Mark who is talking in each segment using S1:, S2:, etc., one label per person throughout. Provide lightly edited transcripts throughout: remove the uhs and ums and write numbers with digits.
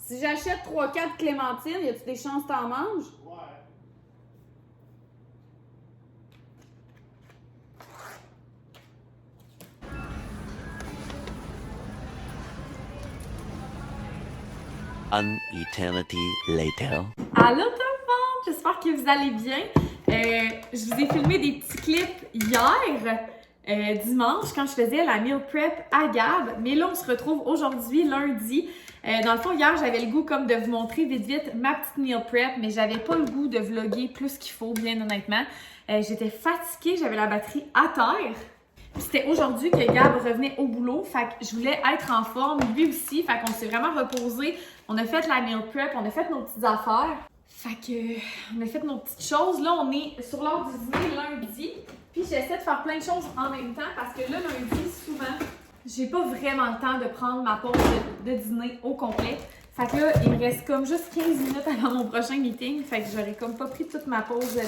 S1: Si j'achète 3-4 clémentines, y a-tu des chances que t'en manges?
S2: Ouais.
S3: An eternity later.
S1: Allô tout le monde! J'espère que vous allez bien. Je vous ai filmé des petits clips hier, dimanche, quand je faisais la meal prep à Gab. Mais là, on se retrouve aujourd'hui, lundi. Dans le fond, hier, j'avais le goût comme de vous montrer vite ma petite meal prep, mais j'avais pas le goût de vlogger plus qu'il faut, bien honnêtement. J'étais fatiguée, j'avais la batterie à terre. C'était aujourd'hui que Gab revenait au boulot, fait que je voulais être en forme, lui aussi, fait qu'on s'est vraiment reposé. On a fait la meal prep, on a fait nos petites affaires. Fait que, on a fait nos petites choses. Là, on est sur l'heure du dîner lundi, puis j'essaie de faire plein de choses en même temps parce que là, lundi, souvent, j'ai pas vraiment le temps de prendre ma pause de dîner au complet. Fait que là, il me reste comme juste 15 minutes avant mon prochain meeting, fait que j'aurais comme pas pris toute ma pause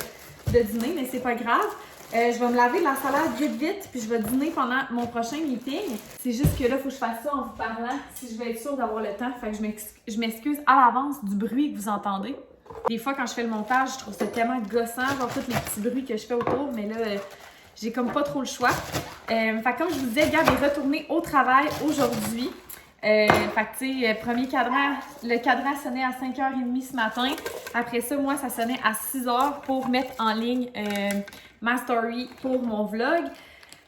S1: de dîner, mais c'est pas grave. Je vais me laver de la salade vite, puis je vais dîner pendant mon prochain meeting. C'est juste que là, il faut que je fasse ça en vous parlant si je vais être sûre d'avoir le temps. Fait que je m'excuse à l'avance du bruit que vous entendez. Des fois, quand je fais le montage, je trouve ça tellement gossant, genre tous les petits bruits que je fais autour, mais là, j'ai comme pas trop le choix. Fait que comme je vous disais, Gab est retourné au travail aujourd'hui. Fait que tu sais, premier cadran, le cadran sonnait à 5h30 ce matin. Après ça, moi, ça sonnait à 6h pour mettre en ligne ma story pour mon vlog.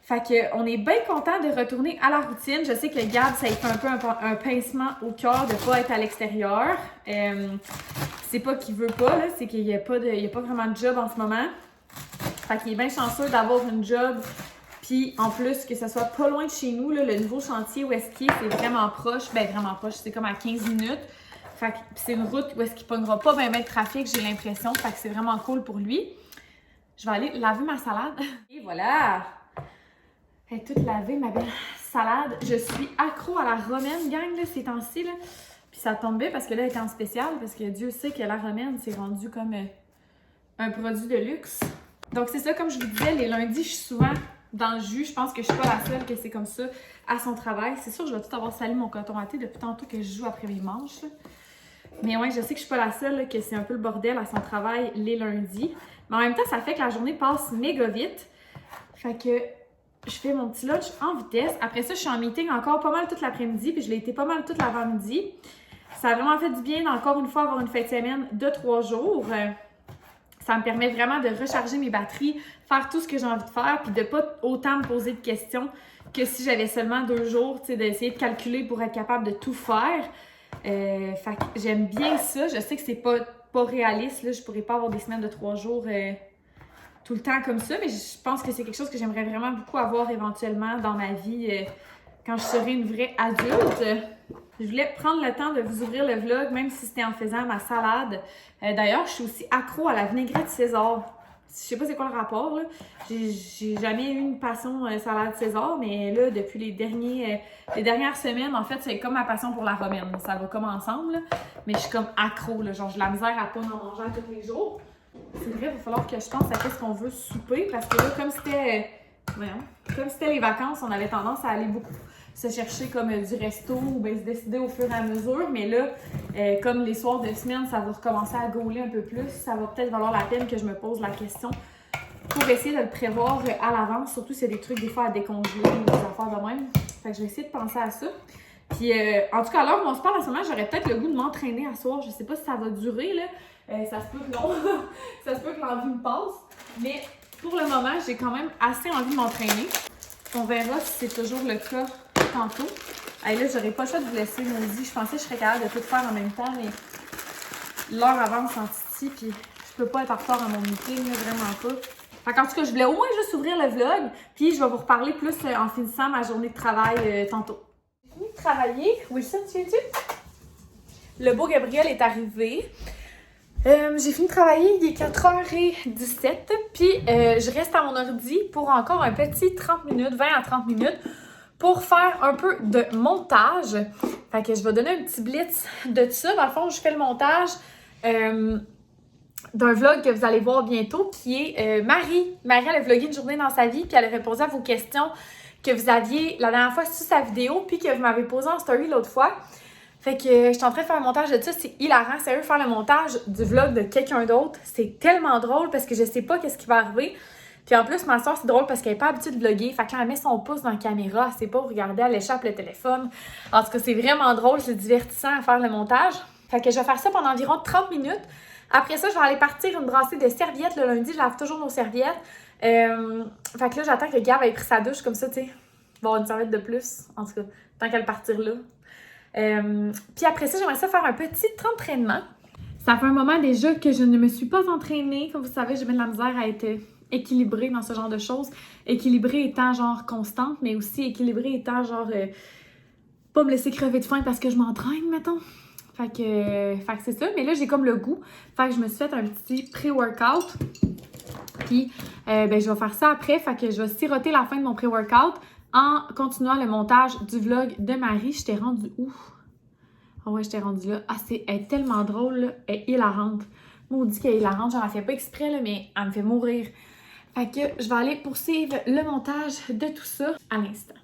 S1: Fait que on est bien content de retourner à la routine. Je sais que Gab, ça lui fait un peu un pincement au cœur de pas être à l'extérieur. C'est pas qu'il veut pas, là, c'est qu'il y a pas vraiment de job en ce moment. Fait qu'il est bien chanceux d'avoir une job. Puis en plus, que ce soit pas loin de chez nous, là, le nouveau chantier où est-ce qu'il est, c'est vraiment proche. Ben vraiment proche, c'est comme à 15 minutes. Fait que c'est une route où est-ce qu'il pognera pas ben de trafic, j'ai l'impression. Fait que c'est vraiment cool pour lui. Je vais aller laver ma salade. Et voilà! Elle est toute lavée, ma belle salade. Je suis accro à la romaine, gang, là, ces temps-ci, là. Puis ça tombe bien parce que là, elle est en spécial, parce que Dieu sait que la romaine, c'est rendu comme un produit de luxe. Donc c'est ça, comme je vous disais, les lundis, je suis souvent dans le jus. Je pense que je suis pas la seule que c'est comme ça à son travail. C'est sûr, je vais tout avoir sali mon coton à thé depuis tantôt que je joue après mes manches. Mais ouais, je sais que je suis pas la seule, là, que c'est un peu le bordel à son travail les lundis. Mais en même temps, ça fait que la journée passe méga vite. Fait que je fais mon petit lunch en vitesse. Après ça, je suis en meeting encore pas mal toute l'après-midi, puis je l'ai été pas mal toute l'avant-midi. Ça a vraiment fait du bien d'encore une fois avoir une fin de semaine de 3 jours. Ça me permet vraiment de recharger mes batteries, faire tout ce que j'ai envie de faire, puis de pas autant me poser de questions que si j'avais seulement 2 jours, tu sais, d'essayer de calculer pour être capable de tout faire. Fait que j'aime bien ça. Je sais que c'est pas réaliste, là. Je pourrais pas avoir des semaines de 3 jours tout le temps comme ça, mais je pense que c'est quelque chose que j'aimerais vraiment beaucoup avoir éventuellement dans ma vie quand je serai une vraie adulte. Je voulais prendre le temps de vous ouvrir le vlog, même si c'était en faisant ma salade. D'ailleurs, je suis aussi accro à la vinaigrette César. Je sais pas c'est quoi le rapport, là. J'ai jamais eu une passion salade César, mais là, depuis les dernières semaines, en fait, c'est comme ma passion pour la romaine. Ça va comme ensemble, là. Mais je suis comme accro, là. Genre, j'ai la misère à pas en manger tous les jours. C'est vrai, il va falloir que je pense à qu'est-ce qu'on veut souper, parce que là, comme c'était les vacances, on avait tendance à aller beaucoup se chercher comme du resto ou bien se décider au fur et à mesure. Mais là, comme les soirs de semaine, ça va recommencer à gauler un peu plus. Ça va peut-être valoir la peine que je me pose la question pour essayer de le prévoir à l'avance, surtout s'il y a des trucs des fois à décongeler ou des affaires de même. Fait que je vais essayer de penser à ça. Puis, en tout cas, à l'heure où on se parle en ce moment, j'aurais peut-être le goût de m'entraîner à soir. Je sais pas si ça va durer, là. Ça se peut que non. Ça se peut que l'envie me passe. Mais pour le moment, j'ai quand même assez envie de m'entraîner. On verra si c'est toujours le cas tantôt. Hey, là, j'aurais pas le choix de vous laisser maudit. Je pensais que je serais capable de tout faire en même temps, mais l'heure avance en titi, puis je peux pas être en retard à mon meeting, là, vraiment pas. Fait qu'en tout cas, je voulais au moins juste ouvrir le vlog, puis je vais vous reparler plus en finissant ma journée de travail tantôt. J'ai fini de travailler. Wilson, tu viens-tu? Le beau Gabriel est arrivé. J'ai fini de travailler, il est 4h17, puis je reste à mon ordi pour encore un petit 30 minutes, 20 à 30 minutes, pour faire un peu de montage. Fait que je vais donner un petit blitz de ça. Dans le fond, je fais le montage d'un vlog que vous allez voir bientôt, qui est Marie. Marie, elle a vlogué une journée dans sa vie, puis elle a répondu à vos questions que vous aviez la dernière fois sur sa vidéo, puis que vous m'avez posé en story l'autre fois. Fait que je suis en train de faire le montage de ça, c'est hilarant. Sérieux, faire le montage du vlog de quelqu'un d'autre, c'est tellement drôle parce que je sais pas qu'est-ce qui va arriver. Puis en plus, ma soeur, c'est drôle parce qu'elle est pas habituée de vlogger. Fait que là, elle met son pouce dans la caméra, elle sait pas où regarder, elle échappe le téléphone. En tout cas, c'est vraiment drôle, c'est divertissant à faire le montage. Fait que je vais faire ça pendant environ 30 minutes. Après ça, je vais aller partir une brassée de serviettes le lundi. Je lave toujours nos serviettes. Fait que là, j'attends que Gab ait pris sa douche comme ça, tu sais. Il va y avoir une serviette de plus, en tout cas, tant qu'elle partir là. Puis après ça, j'aimerais ça faire un petit entraînement. Ça fait un moment déjà que je ne me suis pas entraînée. Comme vous savez, j'ai bien de la misère à être équilibrée dans ce genre de choses. Équilibrée étant genre constante, mais aussi équilibrée étant genre pas me laisser crever de faim parce que je m'entraîne, mettons. Fait que c'est ça. Mais là, j'ai comme le goût. Fait que je me suis fait un petit pré-workout. Puis, je vais faire ça après. Fait que je vais siroter la fin de mon pré-workout en continuant le montage du vlog de Marie. J'étais rendue où? Ah ouais, j'étais rendue là. Ah, elle est tellement drôle, là. Elle est hilarante. Maudit qu'elle est hilarante. J'en fais pas exprès, là, mais elle me fait mourir. Fait que je vais aller poursuivre le montage de tout ça à l'instant.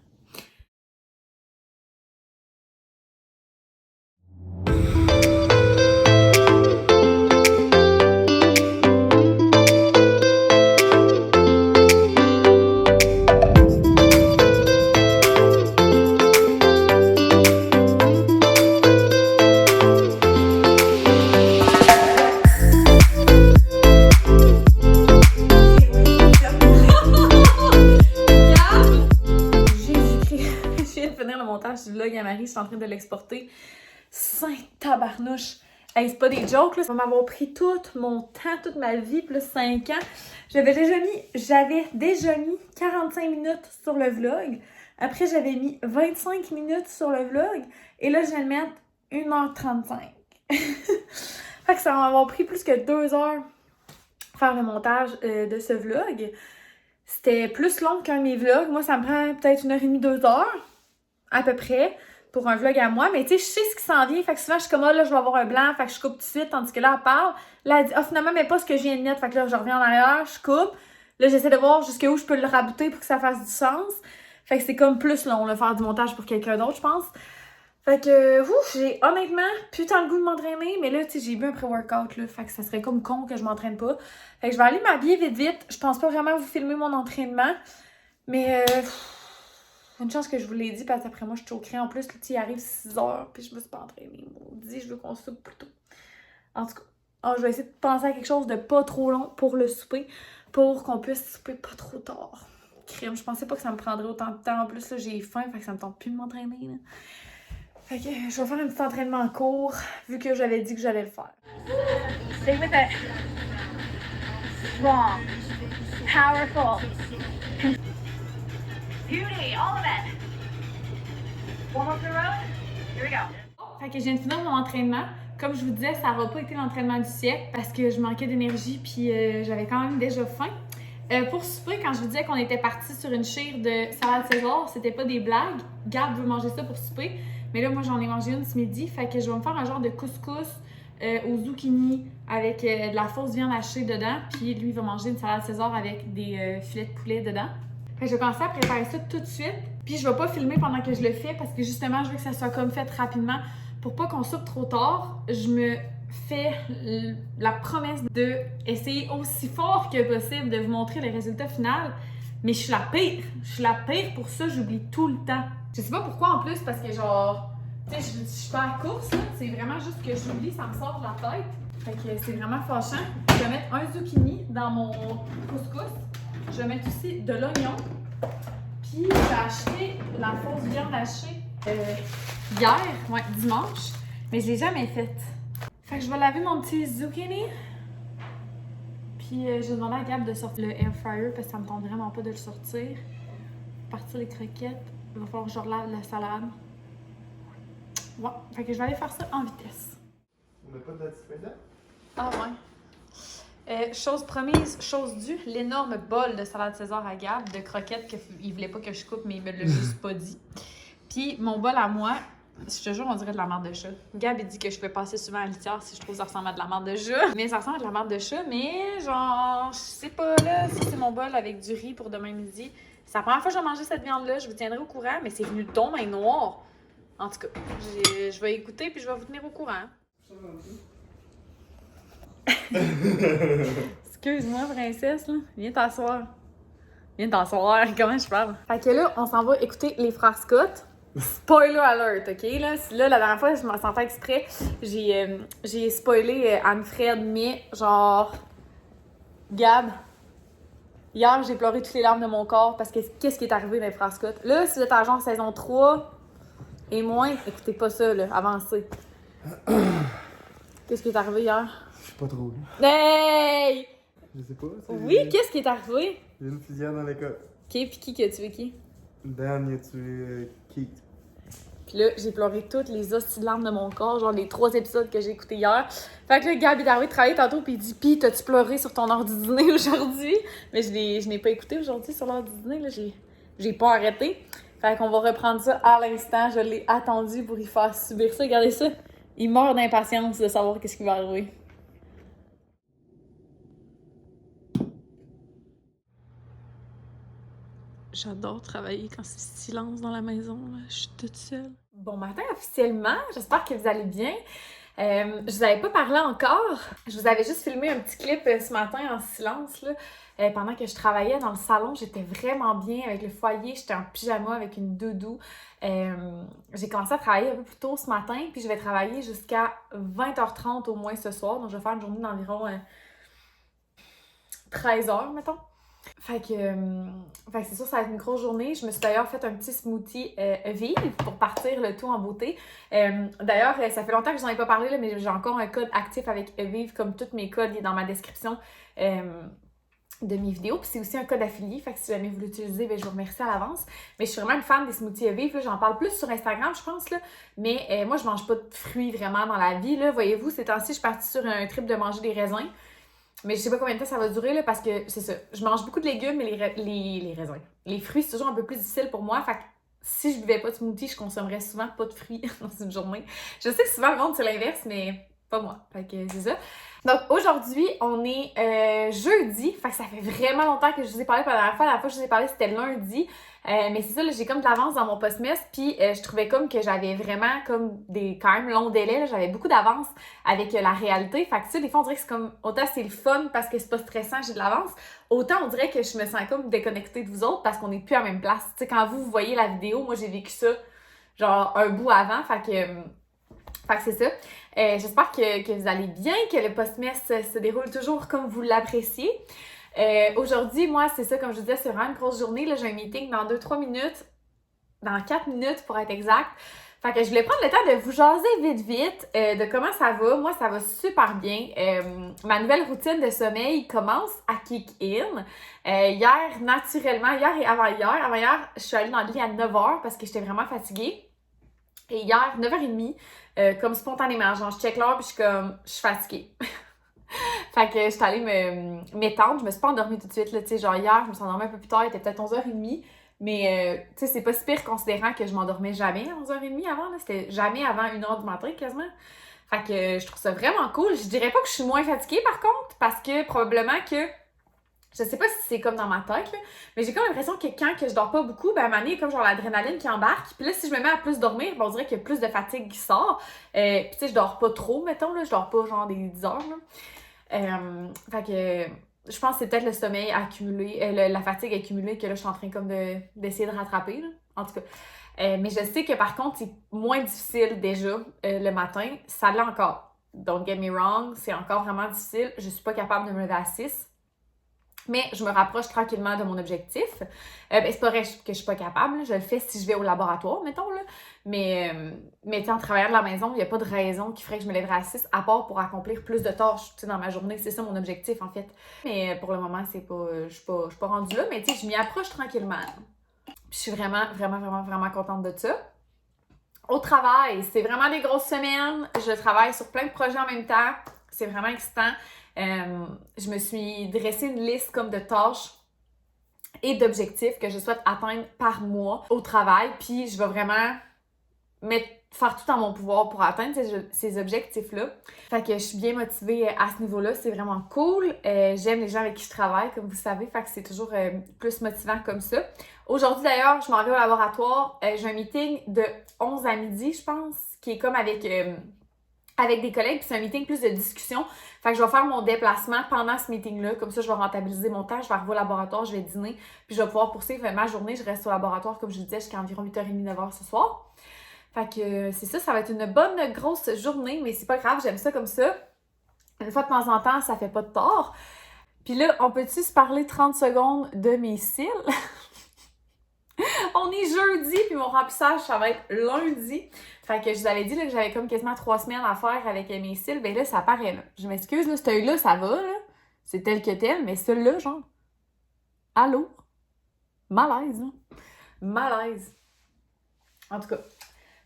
S1: Du vlog à Marie, je suis en train de l'exporter. Saint tabarnouche! Hey, c'est pas des jokes, là. Ça va m'avoir pris tout mon temps, toute ma vie, plus 5 ans. J'avais déjà mis 45 minutes sur le vlog. Après, j'avais mis 25 minutes sur le vlog. Et là, je viens de mettre 1h35. Fait que ça va m'avoir pris plus que 2 heures faire le montage de ce vlog. C'était plus long qu'un de mes vlogs. Moi, ça me prend peut-être 1h30, 2 heures. À peu près, pour un vlog à moi. Mais tu sais, je sais ce qui s'en vient. Fait que souvent, je suis comme, là, je vais avoir un blanc. Fait que je coupe tout de suite. Tandis que là, elle parle. Là, elle dit, finalement, mais pas ce que je viens de mettre. Fait que là, je reviens en arrière, je coupe. Là, j'essaie de voir jusqu'où je peux le rabouter pour que ça fasse du sens. Fait que c'est comme plus long, là, faire du montage pour quelqu'un d'autre, je pense. Fait que, j'ai honnêtement plus tant le goût de m'entraîner. Mais là, tu sais, j'ai bu un pré-workout, là. Fait que ça serait comme con que je m'entraîne pas. Fait que je vais aller m'habiller vite. Je pense pas vraiment vous filmer mon entraînement. Mais, une chance que je vous l'ai dit, parce qu'après moi, je choquerais. En plus, il arrive 6 heures, puis je me suis pas entraînée. Maudit, je veux qu'on soupe plus tôt. En tout cas, je vais essayer de penser à quelque chose de pas trop long pour le souper, pour qu'on puisse souper pas trop tard. Crème, je pensais pas que ça me prendrait autant de temps. En plus, là, j'ai faim, fait que ça me tente plus de m'entraîner, là. Fait que je vais faire un petit entraînement court, vu que j'avais dit que j'allais le faire.
S2: Stay with it. Strong. Powerful. Beauty, all of it. Warm up the road. Here we go.
S1: Fait que je viens de finir mon entraînement. Comme je vous disais, ça n'aura pas été l'entraînement du siècle parce que je manquais d'énergie puis j'avais quand même déjà faim. Pour souper, quand je vous disais qu'on était parti sur une chire de salade César, c'était pas des blagues. Gab veut manger ça pour souper. Mais là, moi, j'en ai mangé une ce midi. Fait que je vais me faire un genre de couscous aux zucchini avec de la fausse viande hachée dedans. Puis lui, il va manger une salade César avec des filets de poulet dedans. Fait que je vais commencer à préparer ça tout de suite. Puis je vais pas filmer pendant que je le fais parce que justement, je veux que ça soit comme fait rapidement. Pour pas qu'on soupe trop tard, je me fais la promesse de essayer aussi fort que possible de vous montrer le résultat final. Mais je suis la pire. Je suis la pire pour ça, j'oublie tout le temps. Je sais pas pourquoi en plus, parce que genre, tu sais, je suis pas à course, là. C'est vraiment juste que j'oublie, ça me sort de la tête. Fait que c'est vraiment fâchant. Je vais mettre un zucchini dans mon couscous. Je vais mettre aussi de l'oignon. Puis j'ai acheté la fausse viande hachée hier, dimanche, mais je l'ai jamais faite. Fait que je vais laver mon petit zucchini. Puis je vais demander à Gab de sortir le air fryer parce que ça me tente vraiment pas de le sortir. Partir les croquettes. Il va falloir que je relave la salade. Ouais, fait que je vais aller faire ça en vitesse.
S4: On n'a pas de date.
S1: Ah ouais. Chose promise, chose due, l'énorme bol de salade César à Gab, de croquettes qu'il voulait pas que je coupe, mais il me l'a juste pas dit. Puis mon bol à moi, je te jure, on dirait de la marde de chat. Gab, il dit que je peux passer souvent à la litière si je trouve que ça ressemble à de la marde de chat. Mais ça ressemble à de la marde de chat, mais genre, je sais pas, là, si c'est mon bol avec du riz pour demain midi. C'est la première fois que j'ai mangé cette viande-là, je vous tiendrai au courant, mais c'est venu donc main noir. En tout cas, je vais écouter puis je vais vous tenir au courant. Excuse-moi, princesse, là. Viens t'asseoir. Viens t'asseoir. Comment je parle? Fait que là, on s'en va écouter les frères Scott. Spoiler alert, OK? Là, la dernière fois, je m'en sentais exprès. J'ai spoilé Anne-Fred, mais genre... Gab, hier, j'ai pleuré toutes les larmes de mon corps parce que qu'est-ce qui est arrivé dans les frères Scott? Là, si vous êtes à genre saison 3 et moins, écoutez pas ça, là. Avancez. Qu'est-ce qui est arrivé hier?
S4: Je sais pas trop.
S1: Hey!
S4: Je sais pas.
S1: Oui, qu'est-ce qui est arrivé?
S4: Il y a une fusillade dans l'école.
S1: OK, puis qui a tué qui?
S4: Dan, il a tué Keith.
S1: Puis là, j'ai pleuré toutes les hosties de larmes de mon corps, genre les 3 épisodes que j'ai écoutés hier. Fait que là, Gab est arrivé travailler tantôt, puis il dit « Pis, t'as-tu pleuré sur ton heure du dîner aujourd'hui? » Mais je n'ai pas écouté aujourd'hui sur l'heure du dîner, là, j'ai pas arrêté. Fait qu'on va reprendre ça à l'instant, je l'ai attendu pour y faire subir ça. Regardez ça, il meurt d'impatience de savoir qu'est-ce qui va arriver. J'adore travailler quand c'est silence dans la maison, là. Je suis toute seule. Bon matin officiellement, j'espère que vous allez bien. Je vous avais pas parlé encore. Je vous avais juste filmé un petit clip ce matin en silence, là. Pendant que je travaillais dans le salon, j'étais vraiment bien avec le foyer. J'étais en pyjama avec une doudou. J'ai commencé à travailler un peu plus tôt ce matin, puis je vais travailler jusqu'à 20h30 au moins ce soir. Donc je vais faire une journée d'environ 13h, mettons. Fait que c'est sûr, ça va être une grosse journée. Je me suis d'ailleurs fait un petit smoothie Vive pour partir le tout en beauté. D'ailleurs, ça fait longtemps que je n'en ai pas parlé, là, mais j'ai encore un code actif avec Vive, comme tous mes codes, il est dans ma description de mes vidéos. Puis c'est aussi un code affilié, fait que si jamais vous l'utilisez, ben, je vous remercie à l'avance. Mais je suis vraiment une fan des smoothies Vive, j'en parle plus sur Instagram, je pense, là. Mais moi, je mange pas de fruits vraiment dans la vie, là. Voyez-vous, ces temps-ci, je suis partie sur un trip de manger des raisins. Mais je sais pas combien de temps ça va durer, là, parce que c'est ça. Je mange beaucoup de légumes, mais les raisins. Les fruits, c'est toujours un peu plus difficile pour moi. Fait que si je buvais pas de smoothie, je consommerais souvent pas de fruits dans une journée. Je sais que souvent le monde, c'est l'inverse, mais pas moi. Fait que c'est ça. Donc aujourd'hui, on est jeudi. Fait que ça fait vraiment longtemps que je vous ai parlé. La dernière fois que je vous ai parlé, c'était lundi. Mais c'est ça, là, j'ai comme de l'avance dans mon post-mess, puis je trouvais comme que j'avais vraiment comme des quand même longs délais, là, j'avais beaucoup d'avance avec la réalité. Fait que tu sais, des fois on dirait que c'est comme, autant c'est le fun parce que c'est pas stressant, j'ai de l'avance, autant on dirait que je me sens comme déconnectée de vous autres parce qu'on est plus à la même place. Tu sais, quand vous voyez la vidéo, moi j'ai vécu ça genre un bout avant, fait que c'est ça. J'espère que vous allez bien, que le post-mess se déroule toujours comme vous l'appréciez. Aujourd'hui, moi, c'est ça, comme je vous disais, c'est vraiment une grosse journée. Là, j'ai un meeting dans 2-3 minutes, dans 4 minutes pour être exact. Fait que je voulais prendre le temps de vous jaser vite de comment ça va. Moi, ça va super bien. Ma nouvelle routine de sommeil commence à kick in. Hier, naturellement, hier et avant-hier, je suis allée dans le lit à 9h parce que j'étais vraiment fatiguée. Et hier, 9h30, comme spontanément, genre je check l'heure puis je suis comme, je suis fatiguée. Fait que j'étais allée m'étendre, je me suis pas endormie tout de suite, là, tu sais, genre hier, je me suis endormie un peu plus tard, il était peut-être 11h30, mais tu sais, c'est pas si pire considérant que je m'endormais jamais à 11h30 avant, là, c'était jamais avant 1h du matin quasiment. Fait que je trouve ça vraiment cool. Je dirais pas que je suis moins fatiguée par contre, parce que probablement que, je sais pas si c'est comme dans ma tête, là, mais j'ai comme l'impression que quand que je dors pas beaucoup, ben à un moment donné, il y a comme genre l'adrénaline qui embarque. Puis là, si je me mets à plus dormir, ben on dirait qu'il y a plus de fatigue qui sort. Puis tu sais, je dors pas trop, mettons, là, je dors pas genre des 10 heures, là. Fait que je pense que c'est peut-être le sommeil accumulé, la fatigue accumulée que là, je suis en train comme d'essayer de rattraper, là, en tout cas. Mais je sais que par contre, c'est moins difficile déjà le matin. Ça l'est encore. Don't get me wrong, c'est encore vraiment difficile. Je suis pas capable de me lever à 6. Mais je me rapproche tranquillement de mon objectif. C'est pas vrai que je suis pas capable. Là. Je le fais si je vais au laboratoire, mettons. Là. Mais en travaillant de la maison, il n'y a pas de raison qui ferait que je me lèverais à 6, à part pour accomplir plus de tâches dans ma journée. C'est ça mon objectif, en fait. Mais pour le moment, c'est pas, je suis pas rendue là. Mais tu sais, je m'y approche tranquillement. Puis je suis vraiment, vraiment, vraiment, vraiment contente de ça. Au travail, c'est vraiment des grosses semaines. Je travaille sur plein de projets en même temps. C'est vraiment excitant. Je me suis dressé une liste comme de tâches et d'objectifs que je souhaite atteindre par mois au travail. Puis je vais vraiment mettre faire tout en mon pouvoir pour atteindre ces objectifs-là. Fait que je suis bien motivée à ce niveau-là, c'est vraiment cool. J'aime les gens avec qui je travaille, comme vous savez, fait que c'est toujours plus motivant comme ça. Aujourd'hui d'ailleurs, je m'en vais au laboratoire. J'ai un meeting de 11 à midi, je pense, qui est comme avec des collègues, puis c'est un meeting plus de discussion. Fait que je vais faire mon déplacement pendant ce meeting-là, comme ça je vais rentabiliser mon temps, je vais arriver au laboratoire, je vais dîner, puis je vais pouvoir poursuivre ma journée. Je reste au laboratoire, comme je le disais, jusqu'à environ 8h30, 9h ce soir. Fait que c'est ça va être une bonne grosse journée, mais c'est pas grave, j'aime ça comme ça. Une fois de temps en temps, ça fait pas de tort. Puis là, on peut-tu se parler 30 secondes de mes cils? On est jeudi, puis mon remplissage, ça va être lundi. Fait que je vous avais dit là, que j'avais comme quasiment 3 semaines à faire avec mes cils. Ben là, ça paraît là. Je m'excuse, là, cet œil-là, ça va, là. C'est tel que tel, mais celui-là, genre... Allô? Malaise, là. Malaise. En tout cas.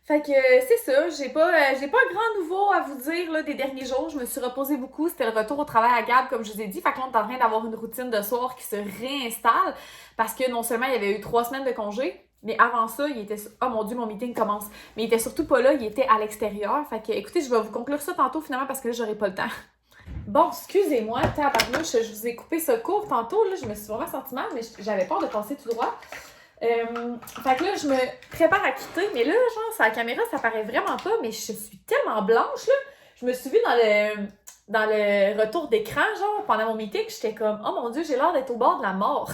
S1: Fait que c'est ça, j'ai pas un grand nouveau à vous dire là, des derniers jours. Je me suis reposée beaucoup, c'était le retour au travail à Gab, comme je vous ai dit. Fait que là, on est en train d'avoir une routine de soir qui se réinstalle parce que non seulement il y avait eu 3 semaines de congé, mais avant ça, il était... Oh mon Dieu, mon meeting commence. Mais il était surtout pas là, il était à l'extérieur. Fait que, écoutez, je vais vous conclure ça tantôt finalement parce que là, j'aurai pas le temps. Bon, excusez-moi, tabarnouche, je vous ai coupé ça court tantôt, là, je me suis vraiment sentie mal, mais j'avais peur de passer tout droit. Fait que là, je me prépare à quitter, mais là, genre, sur la caméra, ça paraît vraiment pas, mais je suis tellement blanche, là. Je me suis vue dans le retour d'écran, genre, pendant mon meeting, j'étais comme, oh mon Dieu, j'ai l'air d'être au bord de la mort.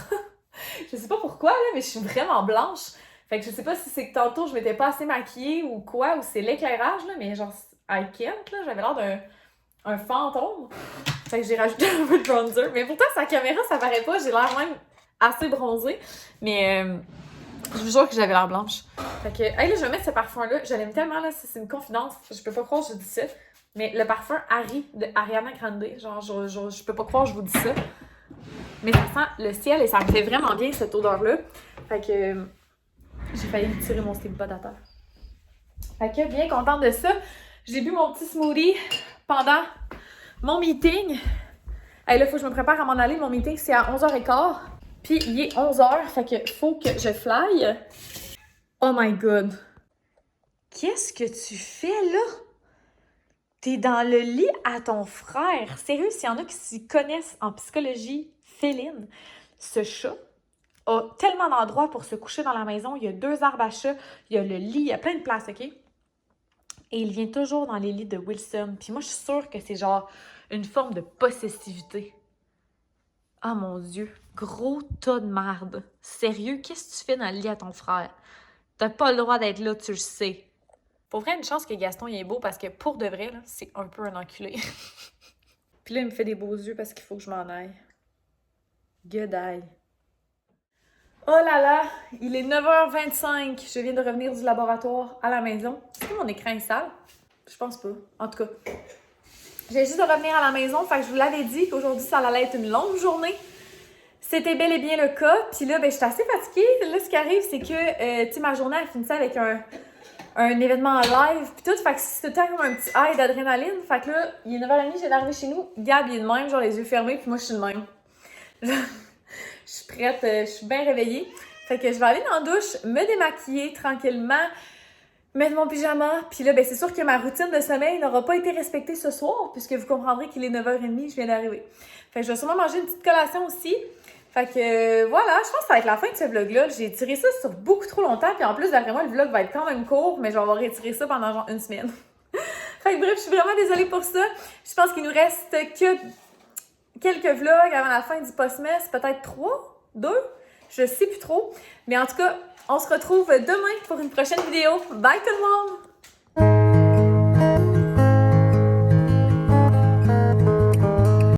S1: Je sais pas pourquoi, là, mais je suis vraiment blanche. Fait que je sais pas si c'est que tantôt, je m'étais pas assez maquillée ou quoi, ou c'est l'éclairage, là, mais genre, I can't, là, j'avais l'air d'un fantôme. Fait que j'ai rajouté un peu de bronzer. Mais pourtant, sur la caméra, ça paraît pas, j'ai l'air même assez bronzée, mais je vous jure que j'avais l'air blanche. Fait que, hey, là, je vais mettre ce parfum-là. Je l'aime tellement, là, c'est une confidence. Je peux pas croire que je dis ça. Mais le parfum Harry de Ariana Grande, genre, je peux pas croire que je vous dis ça. Mais ça sent le ciel et ça me fait vraiment bien cette odeur-là. Fait que, j'ai failli me tirer mon slip-bud à terre. Fait que, bien contente de ça. J'ai bu mon petit smoothie pendant mon meeting. Hey, là, il faut que je me prépare à m'en aller. Mon meeting, c'est à 11h15. Puis, il est 11h. Fait que faut que je fly. Oh my God. Qu'est-ce que tu fais là? T'es dans le lit à ton frère. Sérieux, s'il y en a qui s'y connaissent en psychologie féline, ce chat a tellement d'endroits pour se coucher dans la maison. Il y a 2 arbres à chat. Il y a le lit. Il y a plein de places, OK? Et il vient toujours dans les lits de Wilson. Puis moi, je suis sûre que c'est genre une forme de possessivité. Ah mon Dieu, gros tas de marde. Sérieux, qu'est-ce que tu fais dans le lit à ton frère? T'as pas le droit d'être là, tu le sais. Pour vrai, une chance que Gaston il est beau parce que pour de vrai, là, c'est un peu un enculé. Puis là, il me fait des beaux yeux parce qu'il faut que je m'en aille. Goodbye. Oh là là, il est 9h25. Je viens de revenir du laboratoire à la maison. Est-ce que mon écran est sale? Je pense pas. En tout cas, j'ai juste de revenir à la maison. Fait que je vous l'avais dit qu'aujourd'hui, ça allait être une longue journée. C'était bel et bien le cas. Puis là, ben, j'étais assez fatiguée. Là, ce qui arrive, c'est que, tu sais, ma journée, elle finissait avec un événement en live. Puis tout, fait que c'est tout le temps comme un petit high d'adrénaline. Fait que là, il est 9h30, je viens d'arriver chez nous. Gab, il est de même, genre les yeux fermés. Puis moi, je suis de même. Je suis prête, je suis bien réveillée. Fait que je vais aller dans la douche, me démaquiller tranquillement, mettre mon pyjama. Puis là, ben c'est sûr que ma routine de sommeil n'aura pas été respectée ce soir, puisque vous comprendrez qu'il est 9h30, je viens d'arriver. Fait que je vais sûrement manger une petite collation aussi. Fait que voilà, je pense que ça va être la fin de ce vlog-là. J'ai tiré ça sur beaucoup trop longtemps. Puis en plus, d'après moi, le vlog va être quand même court, mais je vais avoir retiré ça pendant genre 1 semaine. Fait que bref, je suis vraiment désolée pour ça. Je pense qu'il nous reste que quelques vlogs avant la fin du post-mess, peut-être 3, 2, je sais plus trop. Mais en tout cas, on se retrouve demain pour une prochaine vidéo. Bye tout le monde!